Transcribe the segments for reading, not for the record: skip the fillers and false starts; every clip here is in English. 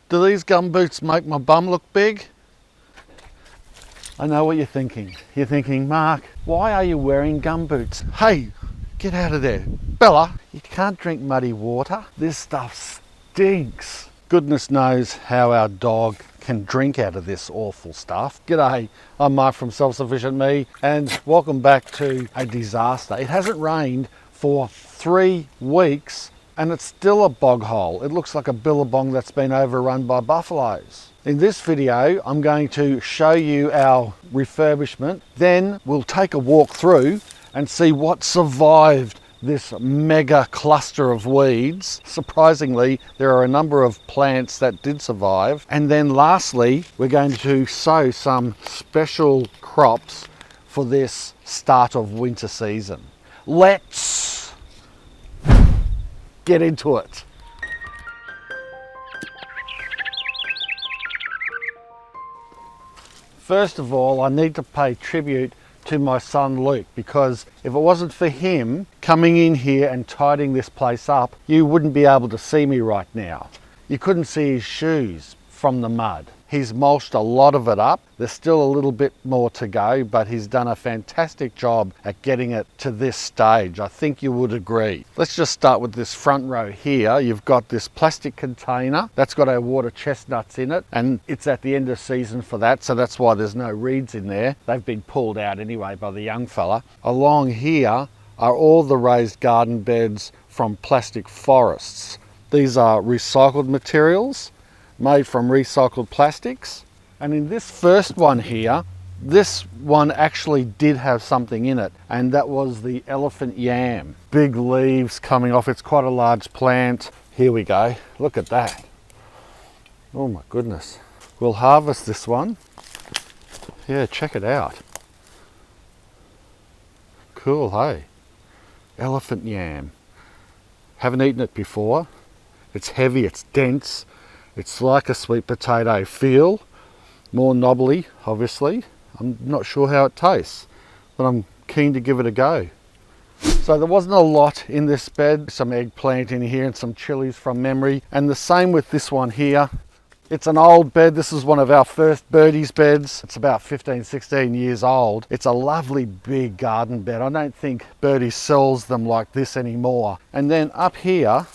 Do these gum boots make my bum look big? I know what you're thinking. You're thinking, Mark, why are you wearing gum boots? Hey, get out of there. Bella, you can't drink muddy water. This stuff stinks. Goodness knows how our dog can drink out of this awful stuff. G'day, I'm Mark from Self Sufficient Me, and welcome back to a disaster. It hasn't rained for 3 weeks and it's still a bog hole. It looks like a billabong that's been overrun by buffaloes. In this video, I'm going to show you our refurbishment. Then we'll take a walk through and see what survived this mega cluster of weeds. Surprisingly, there are a number of plants that did survive. And then lastly, we're going to sow some special crops for this start of winter season. Let's get into it. First of all, I need to pay tribute to my son Luke, because if it wasn't for him coming in here and tidying this place up, you wouldn't be able to see me right now. You couldn't see his shoes from the mud. He's mulched a lot of it up. There's still a little bit more to go, but he's done a fantastic job at getting it to this stage. I think you would agree. Let's just start with this front row here. You've got this plastic container that's got our water chestnuts in it, and it's at the end of season for that, so that's why there's no reeds in there. They've been pulled out anyway by the young fella. Along here are all the raised garden beds from plastic forests. These are recycled materials made from recycled plastics. And in this first one here, this one actually did have something in it, and that was the elephant yam. Big leaves coming off. It's quite a large plant. Here we go. Look at that. Oh my goodness. We'll harvest this one. Yeah, check it out. Cool, hey? Elephant yam. Haven't eaten it before. It's heavy, it's dense. It's like a sweet potato feel, more knobbly, obviously. I'm not sure how it tastes, but I'm keen to give it a go. So there wasn't a lot in this bed, some eggplant in here and some chilies from memory, and the same with this one here. It's an old bed. This is one of our first Birdie's beds. It's about 15, 16 years old. It's a lovely big garden bed. I don't think Birdie sells them like this anymore. And then up here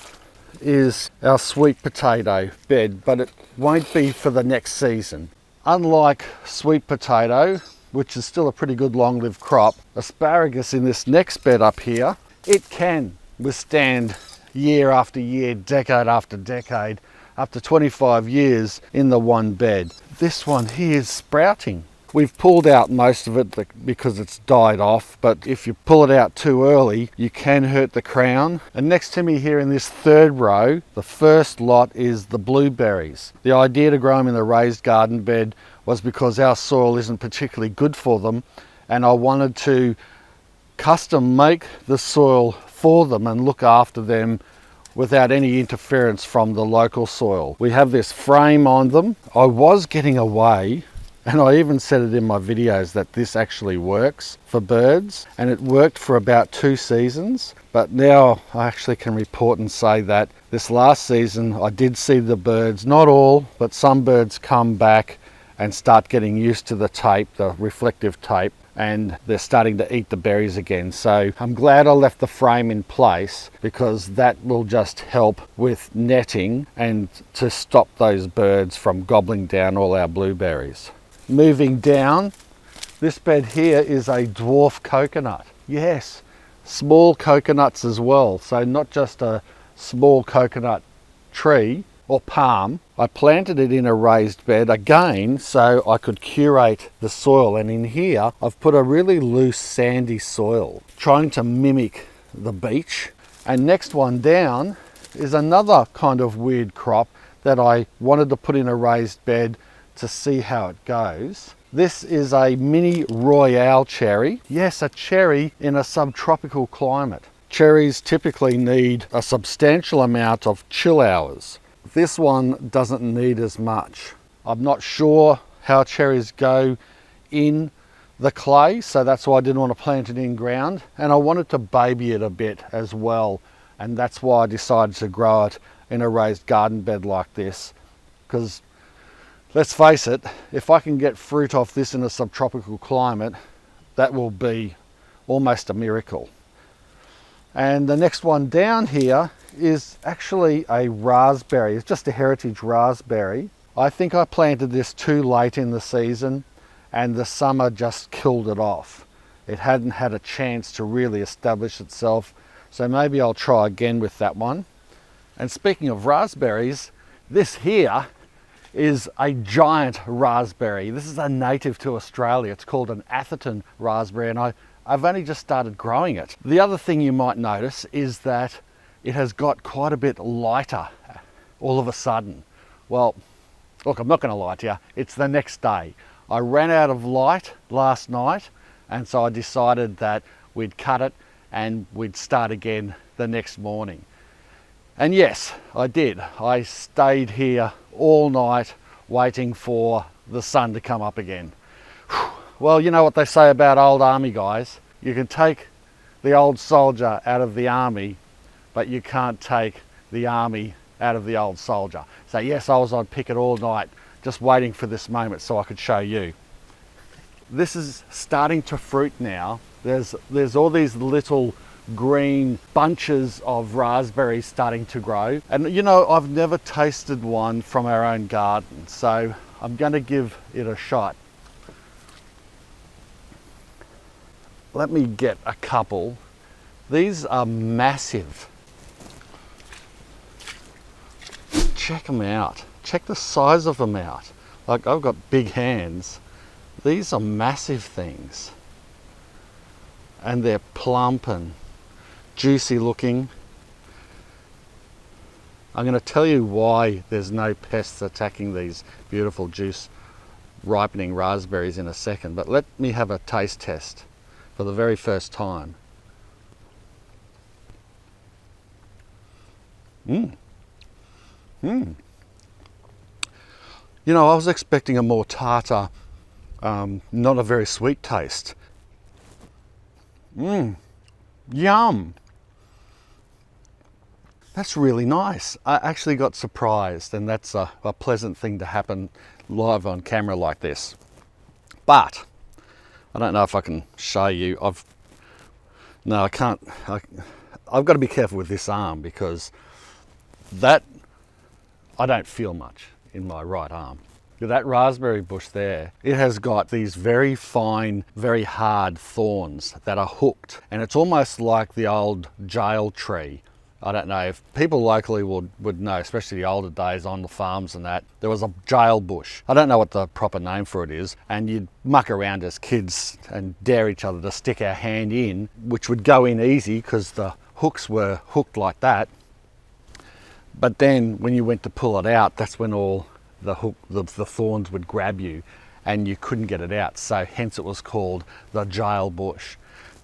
is our sweet potato bed, but it won't be for the next season. Unlike sweet potato, which is still a pretty good long-lived crop, asparagus in this next bed up here, it can withstand year after year, decade after decade, up to 25 years in the one bed. This one here is sprouting. We've pulled out most of it because it's died off, but if you pull it out too early, you can hurt the crown. And next to me here in this third row, the first lot is the blueberries. The idea to grow them in the raised garden bed was because our soil isn't particularly good for them, and I wanted to custom make the soil for them and look after them without any interference from the local soil. We have this frame on them. I was getting away, and I even said it in my videos, that this actually works for birds, and it worked for about 2 seasons. But now I actually can report and say that this last season I did see the birds, not all, but some birds come back and start getting used to the tape, the reflective tape, and they're starting to eat the berries again. So I'm glad I left the frame in place, because that will just help with netting and to stop those birds from gobbling down all our blueberries. Moving down, this bed here is a dwarf coconut. Yes, small coconuts as well. So not just a small coconut tree or palm. I planted it in a raised bed again so I could curate the soil. And in here, I've put a really loose sandy soil, trying to mimic the beach. And next one down is another kind of weird crop that I wanted to put in a raised bed to see how it goes. This is a mini royale cherry. Yes, a cherry in a subtropical climate. Cherries typically need a substantial amount of chill hours. This one doesn't need as much. I'm not sure how cherries go in the clay, so that's why I didn't want to plant it in ground, and I wanted to baby it a bit as well, and that's why I decided to grow it in a raised garden bed like this. because let's face it, if I can get fruit off this in a subtropical climate, that will be almost a miracle. And the next one down here is actually a raspberry. It's just a heritage raspberry. I think I planted this too late in the season and the summer just killed it off. It hadn't had a chance to really establish itself, so maybe I'll try again with that one. And speaking of raspberries, this here is a giant raspberry. This is a native to Australia. It's called an Atherton raspberry, and I've only just started growing it. The other thing you might notice is that it has got quite a bit lighter all of a sudden. Well, look, I'm not going to lie to you, it's the next day. I ran out of light last night, and so I decided that we'd cut it and we'd start again the next morning. And yes, I did. I stayed here all night waiting for the sun to come up again. Well, you know what they say about old army guys. You can take the old soldier out of the army, but you can't take the army out of the old soldier. So yes, I was on picket all night, just waiting for this moment so I could show you. This is starting to fruit now. There's all these little green bunches of raspberries starting to grow. And you know, I've never tasted one from our own garden, so I'm going to give it a shot. Let me get a couple. These are massive. Check them out. Check the size of them out. Like, I've got big hands. These are massive things. And they're plump and juicy looking. I'm going to tell you why there's no pests attacking these beautiful juice ripening raspberries in a second, but let me have a taste test for the very first time. You know, I was expecting a more tartar, not a very sweet taste. Yum! That's really nice. I actually got surprised, and that's a pleasant thing to happen live on camera like this. But I don't know if I can show you. No, I can't. I've got to be careful with this arm because that I don't feel much in my right arm. That raspberry bush there, it has got these very fine, very hard thorns that are hooked, and it's almost like the old jail tree. I don't know if people locally would know, especially the older days on the farms and that. There was a jail bush. I don't know what the proper name for it is, and you'd muck around as kids and dare each other to stick our hand in, which would go in easy because the hooks were hooked like that. But then when you went to pull it out, that's when all the thorns would grab you and you couldn't get it out. So hence it was called the jail bush.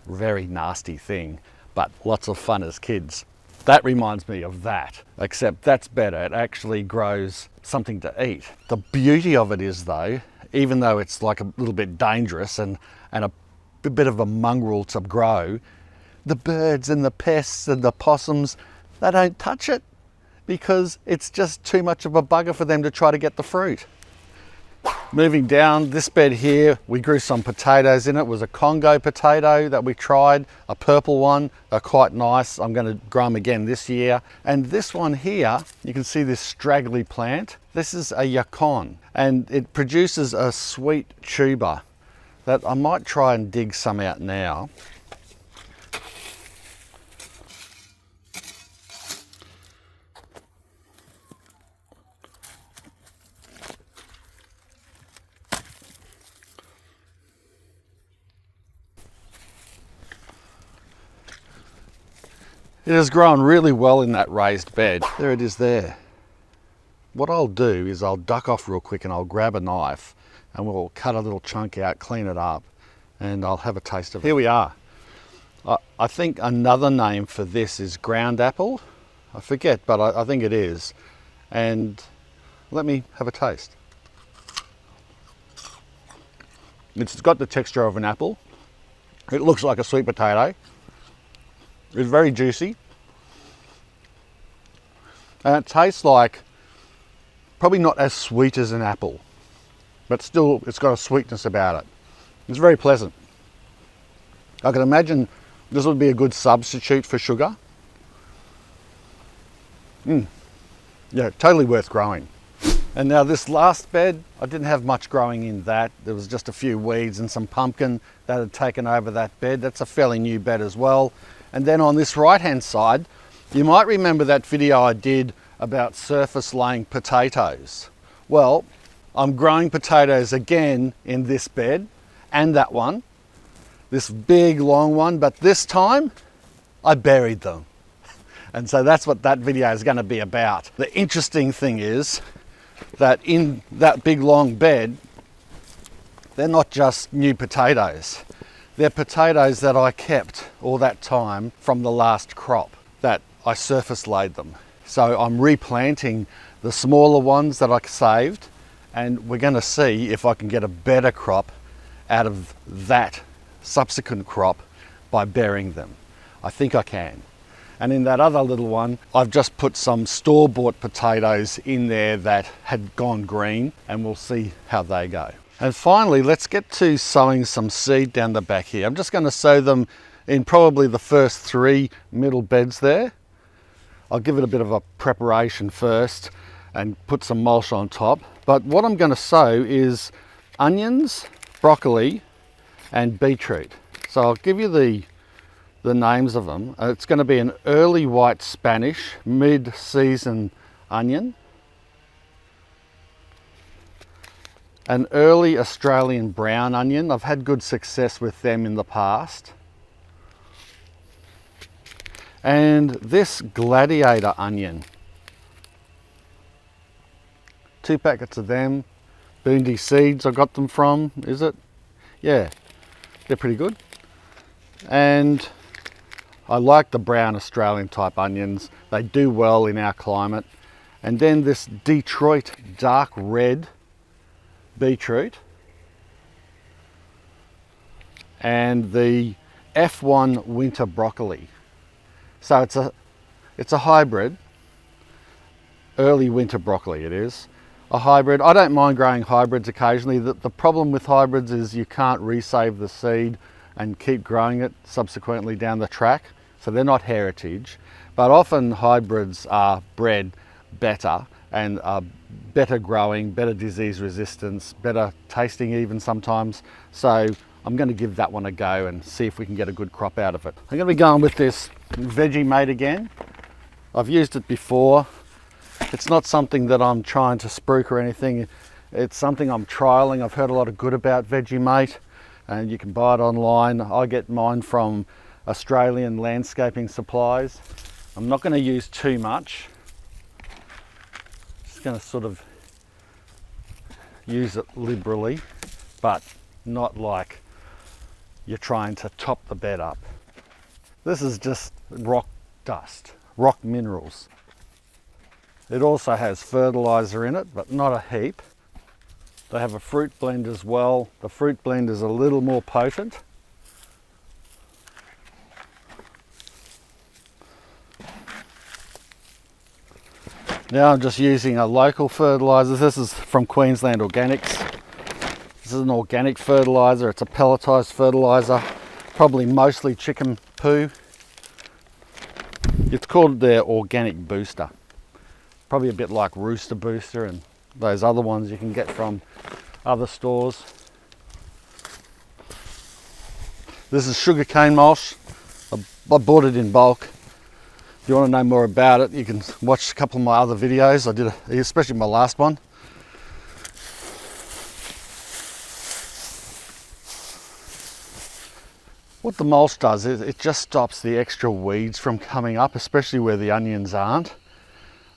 Very nasty thing, but lots of fun as kids. That reminds me of that, except that's better. It actually grows something to eat. The beauty of it is though, even though it's like a little bit dangerous and a bit of a mongrel to grow, the birds and the pests and the possums, they don't touch it because it's just too much of a bugger for them to try to get the fruit. Moving down this bed here, we grew some potatoes in it. It was a Congo potato that we tried, a purple one. They're quite nice. I'm going to grow them again this year. And this one here, you can see this straggly plant. This is a yacon, and it produces a sweet tuber that I might try and dig some out now. It has grown really well in that raised bed. There it is there. What I'll do is I'll duck off real quick and I'll grab a knife and we'll cut a little chunk out, clean it up, and I'll have a taste of it. Here we are. I think another name for this is ground apple. I forget, but I think it is. And let me have a taste. It's got the texture of an apple. It looks like a sweet potato. It's very juicy, and it tastes like Probably not as sweet as an apple, but still it's got a sweetness about it. It's very pleasant. I can imagine this would be a good substitute for sugar. Yeah, totally worth growing. And now this last bed, I didn't have much growing in that. There was just a few weeds and some pumpkin that had taken over that bed. That's a fairly new bed as well. And then on this right hand side, you might remember that video I did about surface laying potatoes. Well, I'm growing potatoes again in this bed and that one, this big long one, but this time I buried them. And so that's what that video is going to be about. The interesting thing is that in that big long bed, they're not just new potatoes. They're potatoes that I kept all that time from the last crop that I surface laid them. So I'm replanting the smaller ones that I saved, and we're going to see if I can get a better crop out of that subsequent crop by burying them. I think I can. And in that other little one, I've just put some store-bought potatoes in there that had gone green, and we'll see how they go. And finally, let's get to sowing some seed down the back here. I'm just going to sow them in probably the first 3 middle beds there. I'll give it a bit of a preparation first and put some mulch on top. But what I'm going to sow is onions, broccoli, and beetroot. So I'll give you the names of them. It's going to be an early white Spanish mid-season onion, an early Australian brown onion. I've had good success with them in the past. And this gladiator onion. 2 packets of them. Boondy Seeds I got them from, is it? Yeah, they're pretty good. And I like the brown Australian type onions. They do well in our climate. And then this Detroit dark red beetroot. And the F1 winter broccoli. So it's a hybrid, early winter broccoli it is. A hybrid. I don't mind growing hybrids occasionally. The problem with hybrids is you can't resave the seed and keep growing it subsequently down the track. So they're not heritage, but often hybrids are bred better and are better growing, better disease resistance, better tasting even sometimes. So I'm going to give that one a go and see if we can get a good crop out of it. I'm going to be going with this Vegemite again. I've used it before. It's not something that I'm trying to spruik or anything. It's something I'm trialing. I've heard a lot of good about Vegemite, and you can buy it online. I get mine from Australian Landscaping Supplies. I'm not going to use too much. Just going to sort of use it liberally, but not like you're trying to top the bed up. This is just rock dust, rock minerals. It also has fertilizer in it, but not a heap. They have a fruit blend as well. The fruit blend is a little more potent. Now I'm just using a local fertilizer. This is from Queensland Organics. This is an organic fertilizer. It's a pelletized fertilizer, probably mostly chicken poo. It's called their Organic Booster. Probably a bit like Rooster Booster and those other ones you can get from other stores. This is sugarcane mulch. I bought it in bulk. If you want to know more about it, you can watch a couple of my other videos. I did, especially my last one. What the mulch does is it just stops the extra weeds from coming up, especially where the onions aren't.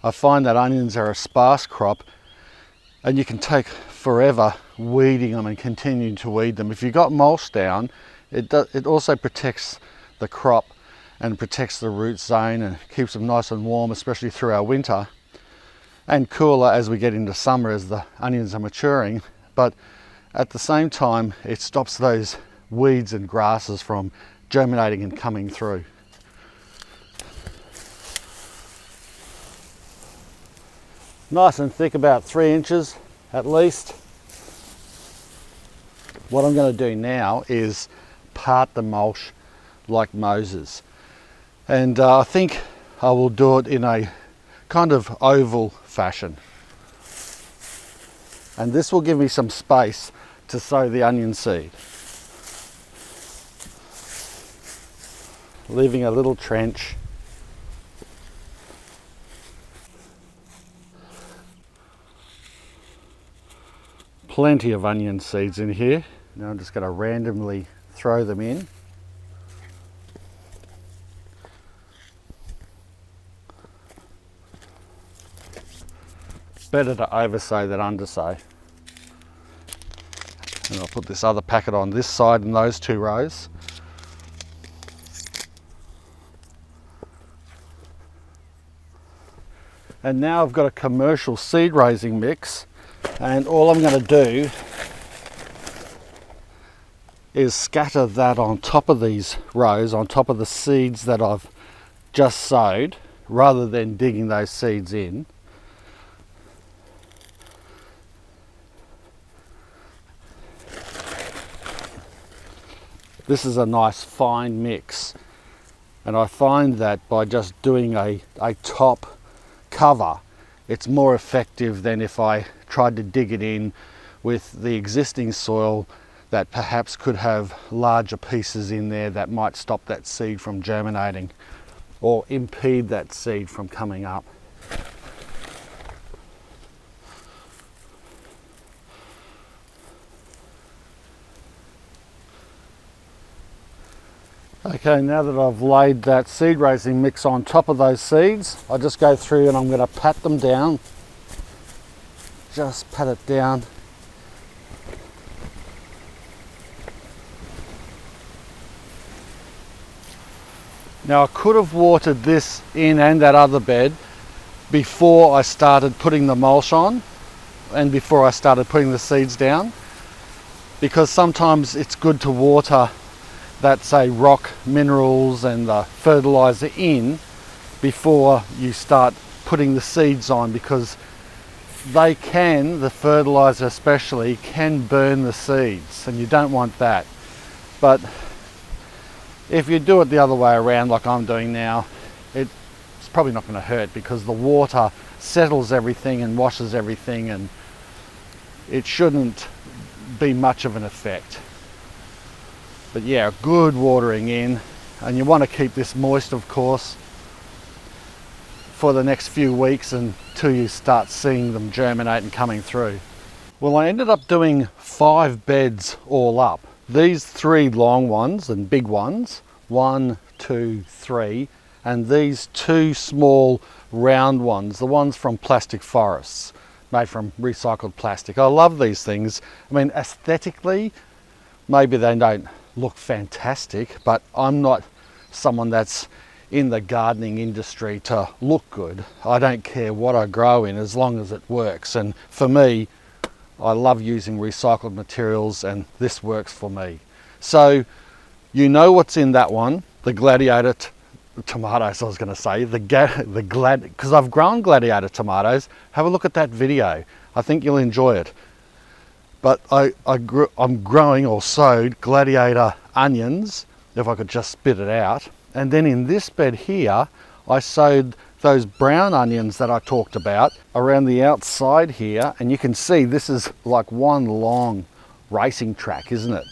I find that onions are a sparse crop and you can take forever weeding them and continuing to weed them. If you've got mulch down, it also protects the crop and protects the root zone and keeps them nice and warm, especially through our winter, and cooler as we get into summer as the onions are maturing. But at the same time, it stops those weeds and grasses from germinating and coming through. Nice and thick, about 3 inches at least. What I'm going to do now is part the mulch like Moses. And I think I will do it in a kind of oval fashion. And this will give me some space to sow the onion seed. Leaving a little trench. Plenty of onion seeds in here. Now I'm just going to randomly throw them in. Better to oversow than undersow. And I'll put this other packet on this side in those 2 rows. And now I've got a commercial seed raising mix, and all I'm going to do is scatter that on top of these rows, on top of the seeds that I've just sowed, rather than digging those seeds in. This is a nice fine mix, and I find that by just doing a top cover, it's more effective than if I tried to dig it in with the existing soil that perhaps could have larger pieces in there that might stop that seed from germinating or impede that seed from coming up. Okay, now that I've laid that seed raising mix on top of those seeds, I just go through and I'm going to pat them down. Just pat it down. Now I could have watered this in and that other bed before I started putting the mulch on and before I started putting the seeds down, because sometimes it's good to water that, say, rock minerals and the fertilizer in before you start putting the seeds on, because they can, the fertilizer especially, can burn the seeds, and you don't want that. But if you do it the other way around like I'm doing now, it's probably not going to hurt, because the water settles everything and washes everything, and it shouldn't be much of an effect. But yeah, good watering in, and you want to keep this moist, of course, for the next few weeks until you start seeing them germinate and coming through. Well, I ended up doing 5 beds all up. These 3 long ones and big ones, 1, 2, 3, and these 2 small round ones, the ones from Plastic Forests, made from recycled plastic. I love these things. I mean, aesthetically, maybe they don't look fantastic, but I'm not someone that's in the gardening industry to look good. I don't care what I grow in as long as it works, and for me, I love using recycled materials, and this works for me. So you know what's in that one, the Gladiator tomatoes, I was going to say, because I've grown Gladiator tomatoes. Have a look at that video. I think you'll enjoy it. But I'm growing or sowed Gladiator onions, if I could just spit it out. And then in this bed here, I sowed those brown onions that I talked about around the outside here. And you can see this is like one long racing track, isn't it?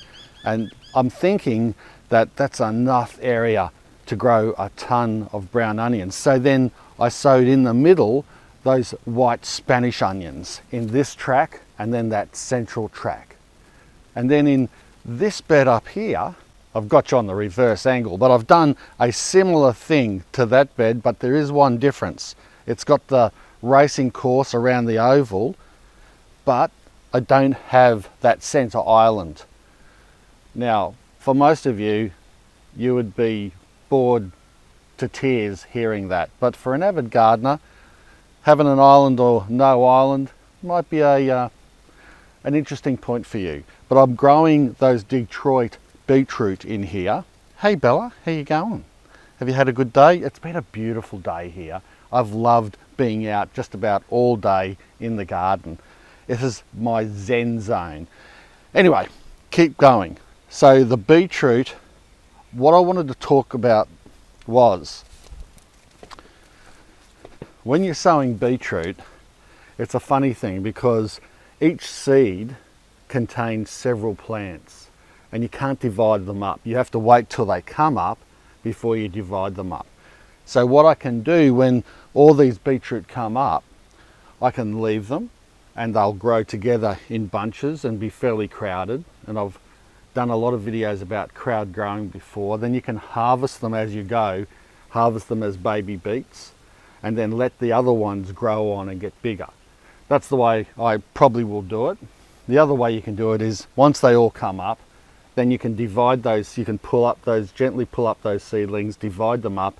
And I'm thinking that that's enough area to grow a ton of brown onions. So then I sowed in the middle those white Spanish onions in this track, and then that central track. And then in this bed up here, I've got you on the reverse angle, but I've done a similar thing to that bed, but there is one difference. It's got the racing course around the oval, but I don't have that center island. Now, for most of you, you would be bored to tears hearing that, but for an avid gardener, having an island or no island might be an interesting point for you. But I'm growing those Detroit beetroot in here. Hey Bella, how you going? Have you had a good day? It's been a beautiful day here. I've loved being out just about all day in the garden. It is my zen zone. Anyway, keep going. So the beetroot, what I wanted to talk about was, when you're sowing beetroot, it's a funny thing because each seed contains several plants and you can't divide them up. You have to wait till they come up before you divide them up. So what I can do when all these beetroot come up, I can leave them and they'll grow together in bunches and be fairly crowded. And I've done a lot of videos about crowd growing before. Then you can harvest them as you go, harvest them as baby beets, and then let the other ones grow on and get bigger. That's the way I probably will do it. The other way you can do it is once they all come up, then you can divide those, you can pull up those, gently pull up those seedlings, divide them up,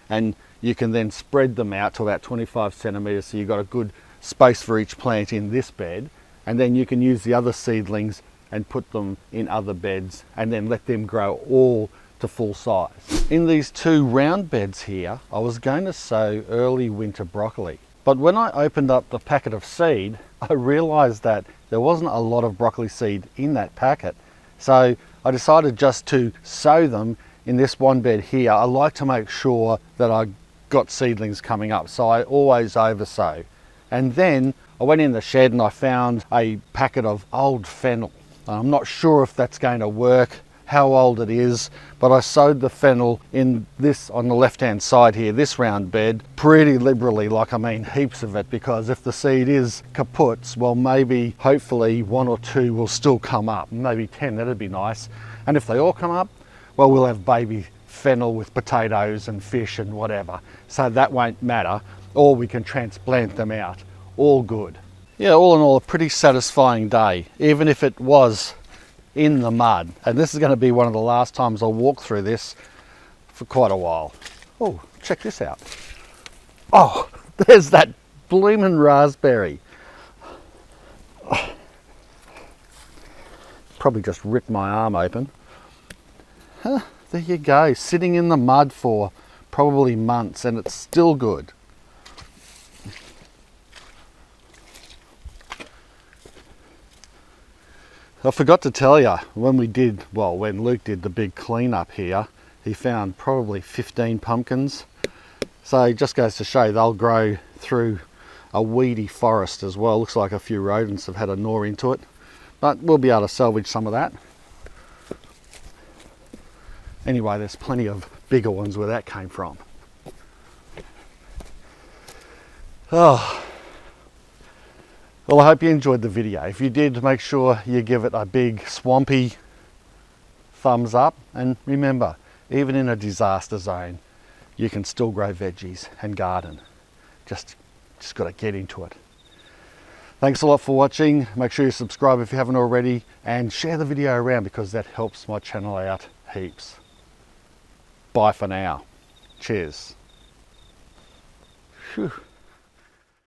and you can then spread them out to about 25 centimeters, so you've got a good space for each plant in this bed, and then you can use the other seedlings and put them in other beds and then let them grow all to full size. In these two round beds here, I was going to sow early winter broccoli, but when I opened up the packet of seed, I realized that there wasn't a lot of broccoli seed in that packet. So I decided just to sow them in this one bed here. I like to make sure that I got seedlings coming up, so I always oversow. And then I went in the shed and I found a packet of old fennel. I'm not sure if that's going to work, how old it is, but I sowed the fennel in this, on the left hand side here, this round bed, pretty liberally, like I mean heaps of it, because if the seed is kaput, well maybe, hopefully 1 or 2 will still come up, maybe 10, that'd be nice. And if they all come up, well we'll have baby fennel with potatoes and fish and whatever, so that won't matter, or we can transplant them out, all good. Yeah, all in all a pretty satisfying day, even if it was in the mud. And this is going to be one of the last times I'll walk through this for quite a while. Oh, check this out. Oh, there's that bloomin' raspberry. Oh, probably just ripped my arm open. Huh, there you go, sitting in the mud for probably months and it's still good. I forgot to tell you, when Luke did the big cleanup here, he found probably 15 pumpkins. So it just goes to show they'll grow through a weedy forest as well. Looks like a few rodents have had a gnaw into it, but we'll be able to salvage some of that. Anyway, there's plenty of bigger ones where that came from. Oh. Well, I hope you enjoyed the video. If you did, make sure you give it a big swampy thumbs up. And remember, even in a disaster zone, you can still grow veggies and garden. Just got to get into it. Thanks a lot for watching. Make sure you subscribe if you haven't already and share the video around because that helps my channel out heaps. Bye for now. Cheers. Whew.